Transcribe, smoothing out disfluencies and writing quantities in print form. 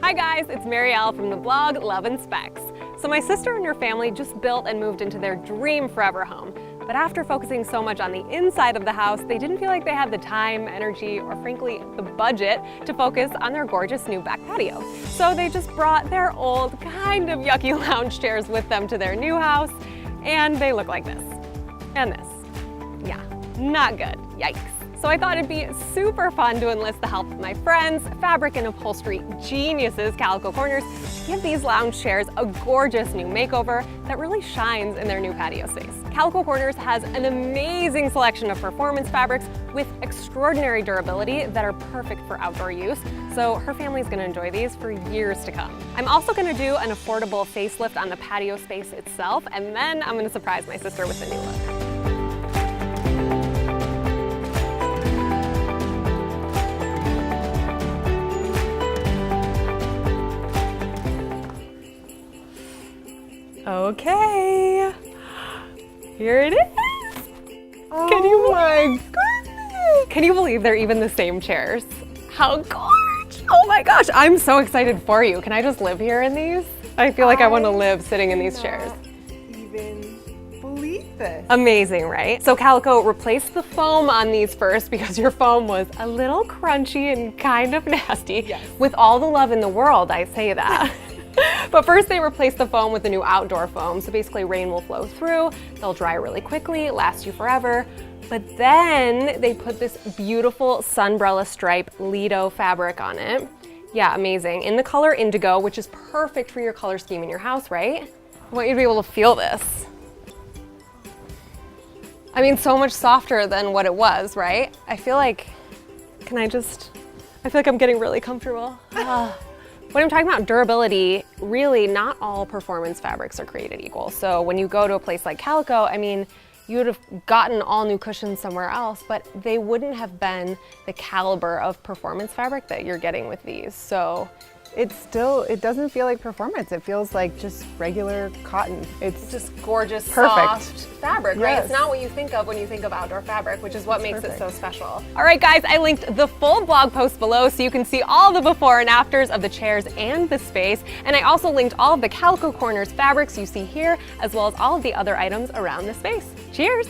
Hi guys, it's Marielle from the blog Love and Specs. So my sister and her family just built and moved into their dream forever home. But after focusing so much on the inside of the house, they didn't feel like they had the time, energy, or frankly, the budget to focus on their gorgeous new back patio. So they just brought their old, kind of yucky lounge chairs with them to their new house, and they look like this. And this. Yeah, not good. Yikes. So I thought it'd be super fun to enlist the help of my friends, fabric and upholstery geniuses, Calico Corners, to give these lounge chairs a gorgeous new makeover that really shines in their new patio space. Calico Corners has an amazing selection of performance fabrics with extraordinary durability that are perfect for outdoor use, so her family's gonna enjoy these for years to come. I'm also gonna do an affordable facelift on the patio space itself, and then I'm gonna surprise my sister with the new look. Okay, here it is. Oh my goodness! Can you believe they're even the same chairs? How gorgeous! Oh my gosh, I'm so excited for you. Can I just live here in these? I feel like I want to live sitting in these chairs. Even believe this. Amazing, right? So Calico replaced the foam on these first because your foam was a little crunchy and kind of nasty. Yes. With all the love in the world, I say that. But first they replaced the foam with a new outdoor foam, so basically rain will flow through, they'll dry really quickly, last you forever. But then they put this beautiful sunbrella stripe Lido fabric on it. Yeah, amazing. In the color indigo, which is perfect for your color scheme in your house, right? I want you to be able to feel this. I mean, so much softer than what it was, right? I feel like, I feel like I'm getting really comfortable. When I'm talking about durability, really not all performance fabrics are created equal. So when you go to a place like Calico, I mean, you would have gotten all new cushions somewhere else, but they wouldn't have been the caliber of performance fabric that you're getting with these. So It doesn't feel like performance. It feels like just regular cotton. It's just gorgeous, perfect soft fabric, right? Yes. It's not what you think of when you think of outdoor fabric, which is what makes it so special. All right, guys, I linked the full blog post below so you can see all the before and afters of the chairs and the space. And I also linked all of the Calico Corners fabrics you see here, as well as all of the other items around the space. Cheers!